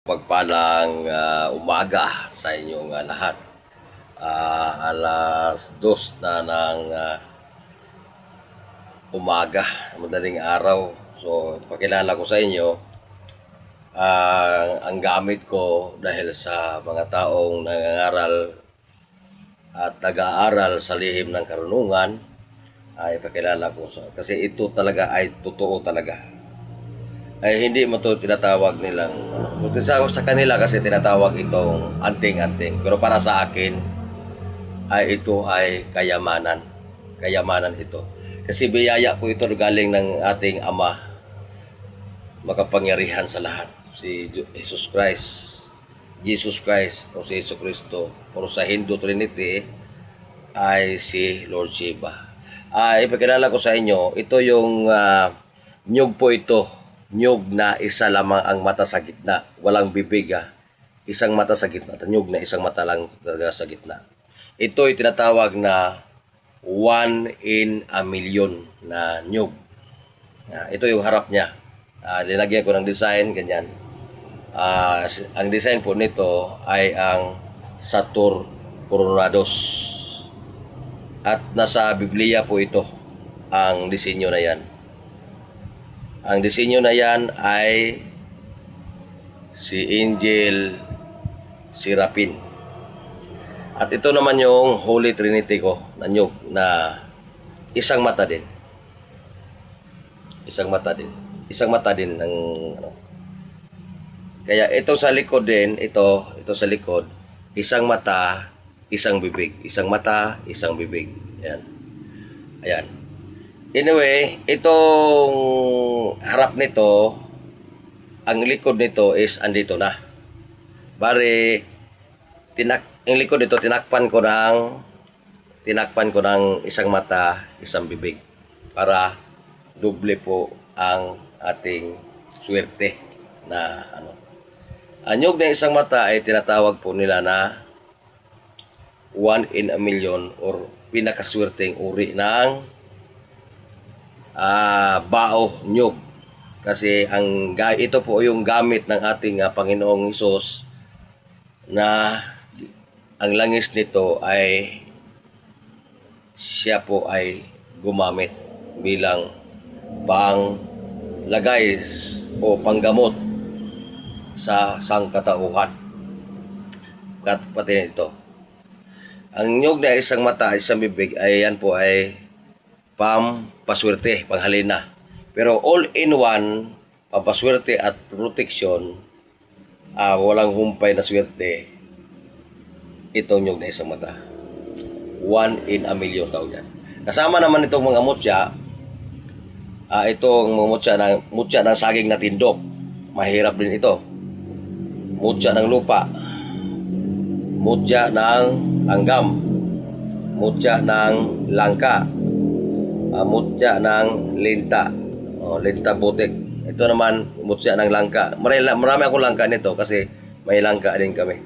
Pagpalang umaga sa inyong lahat. Alas 2 na ng umaga, madaling araw. So, pakilala ko sa inyo ang gamit ko dahil sa mga taong nangangaral at nag-aaral sa lihim ng karunungan ay pakilala ko kasi ito talaga ay totoo talaga. Ay hindi mo to tinatawag nilang sa kanila kasi tinatawag itong anting-anting, pero para sa akin ay ito ay kayamanan ito, kasi biyaya po ito galing ng ating Ama makapangyarihan sa lahat, si Jesus Christ o si Jesu Kristo, o sa Hindu Trinity ay si Lord Shiva. Ipakilala ko sa inyo, ito yung nyug po ito. Nyug na isa lamang ang mata sa gitna, walang bibig. Isang mata sa gitna, nyug na isang mata lang talaga sa gitna. Ito ay tinatawag na 1 in a million na nyug. Ito yung harap niya. Linagyan ko ng design, ganyan. Ang design po nito ay ang Satur Coronados. At nasa Biblia po ito ang disenyo na yan. Ang disenyo na yan ay si Angel Serapin. At ito naman yung Holy Trinity ko na nyug na isang mata din. Isang mata din ng Kaya ito sa likod din, ito sa likod, isang mata, isang bibig. Isang mata, isang bibig. Ayan. Ayan. Anyway, itong harap nito, ang likod nito is andito na. Bari, ang likod nito, tinakpan ko ng isang mata, isang bibig. Para doble po ang ating swerte na Anyog na isang mata ay tinatawag po nila na 1 in a million or pinakaswerteng uri ng bao nyug, kasi ito po yung gamit ng ating Panginoong Hesus na ang langis nito ay siya po ay gumamit bilang panglagay o panggamot sa sangkatauhan. Pati ito, ang nyug na isang mata, isang bibig ay yan po ay pampaswerte, panghalina. Pero all in one, pampaswerte at protection, walang humpay na swerte, itong nyug na isang mata. 1 in a million daw yan. Kasama naman itong mga mutya, itong mga mutya ng saging na tindok. Mahirap din ito. Mutya ng lupa. Mutya ng langgam. Mutya ng langka. Mutya ng linta. Linta butik. Ito naman, mutya ng langka. Marami akong langka nito kasi may langka din kami.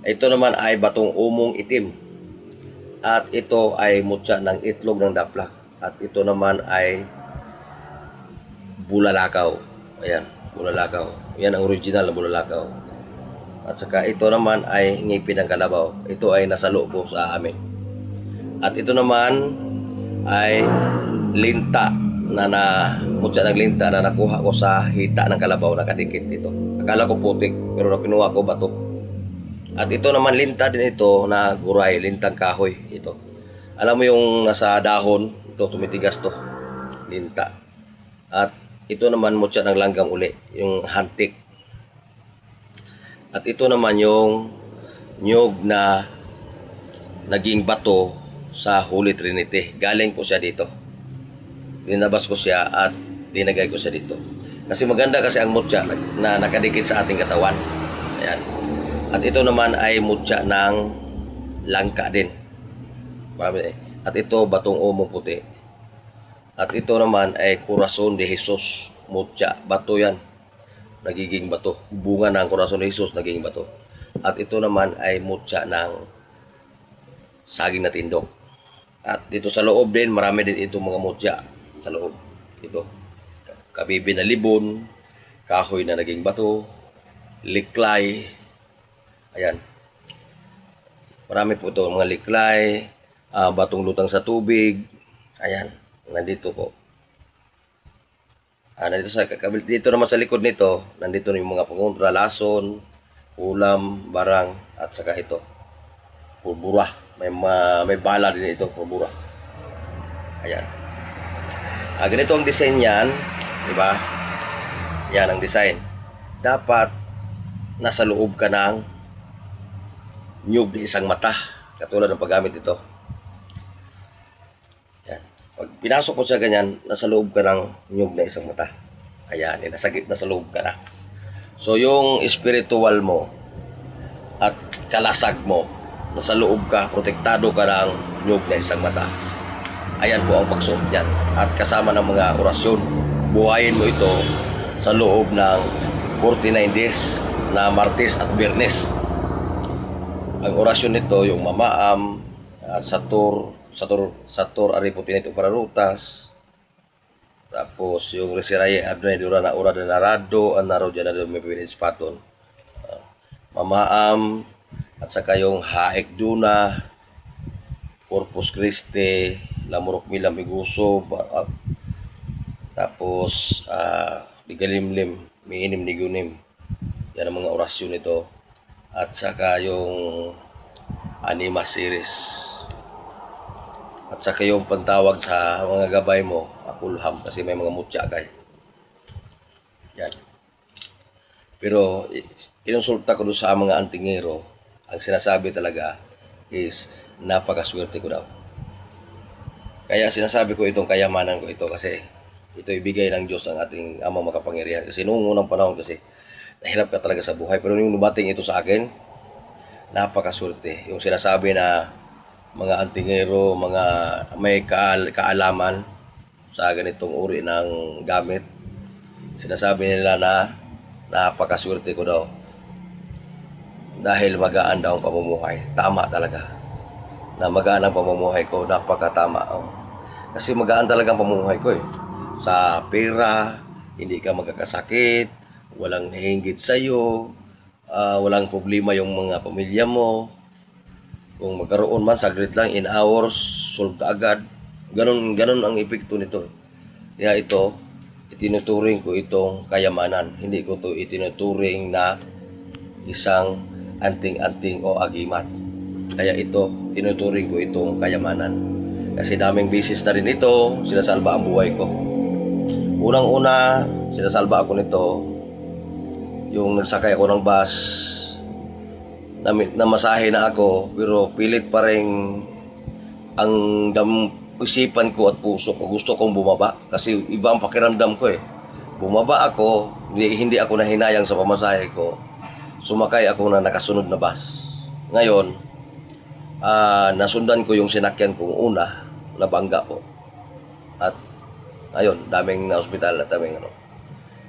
Ito naman ay batong umong itim. At ito ay mutya ng itlog ng daplak. At ito naman ay bulalakaw. Ayan, bulalakaw. Yan ang original na bulalakaw. At saka ito naman ay ngipin ng kalabaw. Ito ay nasa loob po sa amin. At ito naman ay linta mutya ng linta na nakuha ko sa hita ng kalabaw, nakadikit dito. Akala ko putik pero kinuha ko bato. At ito naman linta din ito na guray, lintang kahoy ito. Alam mo yung nasa dahon, ito tumitigas to, linta. At ito naman mutya ng langgam uli, yung hantik. At ito naman yung nyug na naging bato sa Holy Trinity. Galing po siya dito. Dinabas ko siya at dinagay ko siya dito. Kasi maganda kasi ang mutya na nakadikit sa ating katawan. Ayan. At ito naman ay mutya ng langka din. At ito batong umong puti. At ito naman ay Corazon de Jesus. Mutya, bato yan. Nagiging bato. Bunga ng Corazon de Jesus, nagiging bato. At ito naman ay mutya ng saging na tindok. At dito sa loob din, marami din itong mga mutya sa loob. Ito. Kabibi na libon, kahoy na naging bato, liklay. Ayan. Marami po ito, mga liklay, batong lutang sa tubig. Ayan, nandito po. Dito naman sa likod nito, nandito yung mga pangontra, lason, ulam, barang, at saka ito, pulbura. May bala din ito, pulbura. Ayan. Ganito ang design yan, di ba? Yan ang design. Dapat nasa loob ka ng nyug na isang mata, katulad ng paggamit ito. Yan. Pag pinasok mo siya ganyan, nasa loob ka ng nyug na isang mata. Ayan, nasa gitna sa loob ka na. So yung spiritual mo at kalasag mo, nasa loob ka, protektado ka ng nyug na isang mata. Ayan po ang pagsuot yan. At kasama ng mga orasyon, buhayin mo ito sa loob ng 49 days na Martes at Biyernes. Ang orasyon nito, yung mamaam, satur ariputin ito para rutas. Tapos yung resiraye adunay dura na ura de narado, anaro dyan na may pipinis paton. Mamaam, at saka yung haek duna, Corpus Christi, lamurok milam iguso, tapos digalimlim, miinim nigunim. Yan ang mga orasyon nito. At saka yung anima series. At saka yung pantawag sa mga gabay mo, akulham, kasi may mga mutya kay. Yan. Pero kinonsulta ko doon sa mga antingero, ang sinasabi talaga is napakaswerte ko daw. Kaya sinasabi ko itong kayamanan ko ito kasi ito ibigay ng Diyos ang ating amang makapangyarihan. Kasi noong unang panahon kasi nahirap ka talaga sa buhay. Pero yung lumating ito sa akin, napakaswerte. Yung sinasabi na mga antingero, mga may kaalaman sa ganitong uri ng gamit, sinasabi nila na napakaswerte ko daw. Dahil magaan daw ang pamumuhay. Tama talaga. Na magaan ang pamumuhay ko, napakatama. Kasi magaan talaga ang pamumuhay ko eh. Sa pera, hindi ka magkakasakit, walang nahinggit sa'yo, walang problema yung mga pamilya mo. Kung magkaroon man, saglit lang, in hours, solve ka agad. Ganon ang epekto nito. Kaya ito, itinuturing ko itong kayamanan. Hindi ko ito itinuturing na isang anting-anting o agimat. Kaya ito, tinuturing ko itong kayamanan. Kasi daming bisis na rin ito, sinasalba ang buhay ko. Unang-una, sinasalba ako nito, yung nagsakay ako ng bus, namasahe na ako, pero pilit pa rin ang isipan ko at puso ko. Gusto kong bumaba kasi iba ang pakiramdam ko eh. Bumaba ako, hindi ako nahinayang sa pamasahe ko. Sumakay ako na nakasunod na bus. Ngayon, nasundan ko yung sinakyan kong una, nabangga po. At ayun, daming na ospital at daming ano.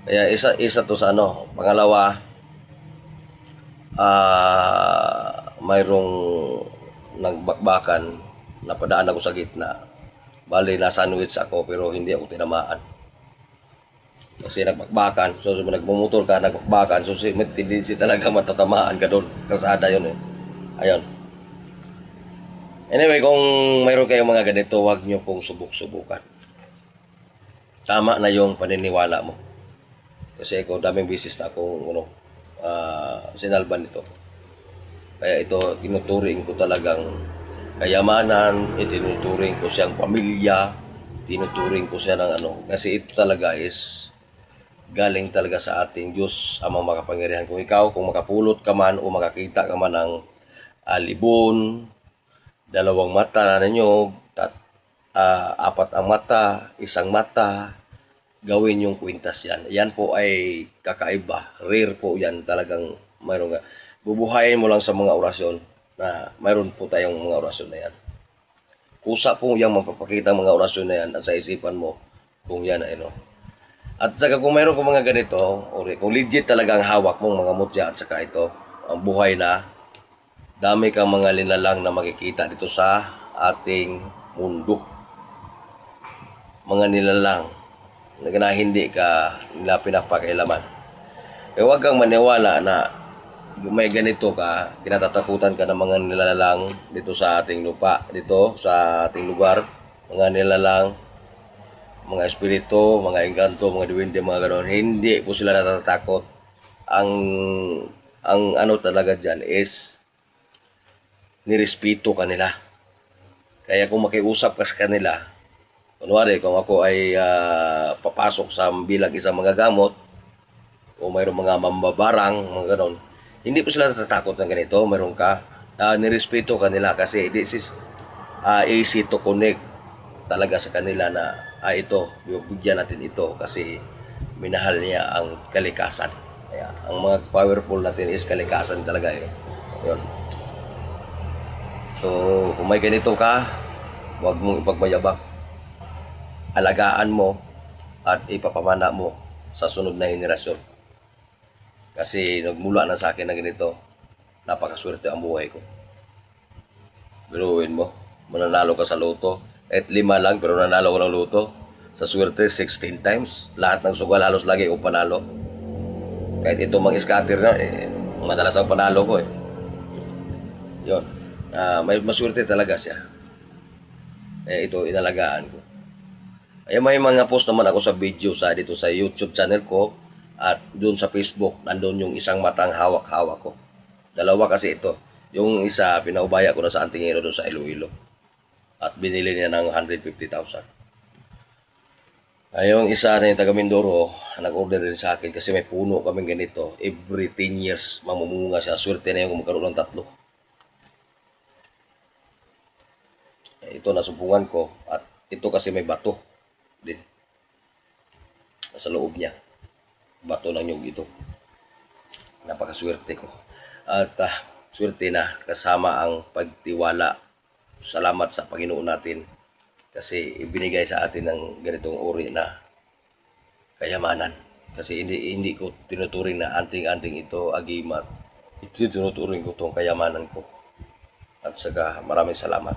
Kaya isa to sa ano. Pangalawa, mayroong nagbakbakan, napadaan ako sa gitna. Bali, na-sandwich ako pero hindi ako tinamaan. Kasi nagbakbakan, so nagmumotor ka, nagbakbakan, so may tendency talaga matatamaan ka doon. Kasada yun eh. Ayun. Anyway, kung mayroon kayong mga ganito, huwag nyo pong subok-subukan. Tama na yung paniniwala mo. Kasi ako, daming bisis na akong sinalban nito. Kaya ito, tinuturing ko talagang kayamanan, itinuturing ko siyang pamilya, tinuturing ko siya ng ano. Kasi ito talaga is galing talaga sa ating Diyos, amang makapangyarihan. Kung ikaw, kung makapulot ka man o makakita ka man ng libon, dalawang mata na ninyo, apat ang mata, isang mata, gawin yung kwintas yan. Yan po ay kakaiba. Rare po yan. Talagang mayroon nga. Bubuhayin mo lang sa mga orasyon na mayroon po tayong mga orasyon na yan. Kusa po yung mapapakita mga orasyon na yan at sa isipan mo kung yan ay ano. At saka kung mayroon kong mga ganito, or kung legit talagang hawak mong mga mutya at saka ito, ang buhay na, dami kang mga linalang na makikita dito sa ating mundo. Mga nilalang na hindi ka nila pinapakailaman. Kaya huwag kang maniwala na may ganito ka, kinatatakutan ka ng mga nilalang dito sa ating lupa, dito sa ating lugar, mga nilalang, mga espiritu, mga engkanto, mga diwindi, mga gano'n. Hindi po sila natatakot. Ang ano talaga dyan is nirespeto kanila. Kaya kung makiusap ka sa kanila, kunwari kung ako ay papasok sa bilang isang magagamot o mayroong mga mambabarang, mga ganon, hindi po sila natatakot ng ganito. Mayroon ka, nirespeto kanila kasi this is easy to connect talaga sa kanila na ito, bigyan natin ito kasi minahal niya ang kalikasan. Kaya, ang mga powerful natin is kalikasan talaga eh. Yun. So, kung may ganito ka, huwag mong ipagmayabang. Alagaan mo at ipapamana mo sa sunod na henerasyon. Kasi nagmula na sa akin na ganito, napakaswerte ang buhay ko. Biruin mo, mananalo ka sa loto. Kahit 5 lang, pero nanalo ko ng loto. Sa swerte, 16 times. Lahat ng sugal, halos lagi ko panalo. Kahit ito mga scatter na, madalas ang panalo ko eh. Yun. May maswerte talaga siya. Ito, inalagaan ko. May mga post naman ako sa video dito sa YouTube channel ko at doon sa Facebook, nandun yung isang matang hawak-hawak ko. Dalawa kasi ito. Yung isa, pinaubaya ko na sa Antingero doon sa Iloilo. At binili niya ng 150,000. Yung isa na yung taga Mindoro, nag-order din sa akin kasi may puno kaming ganito. Every 10 years, mamumunga siya. Swerte na yung kung magkaroon ng 3. Ito nasubukan ko at ito kasi may bato din sa loob niya. Bato ng nyug ito. Napakaswerte ko. At swerte na kasama ang pagtiwala. Salamat sa Panginoon natin kasi ibinigay sa atin ng ganitong uri na kayamanan. Kasi hindi ko tinuturing na anting-anting ito, agimat. Ito tinuturing ko itong kayamanan ko. At saka maraming salamat.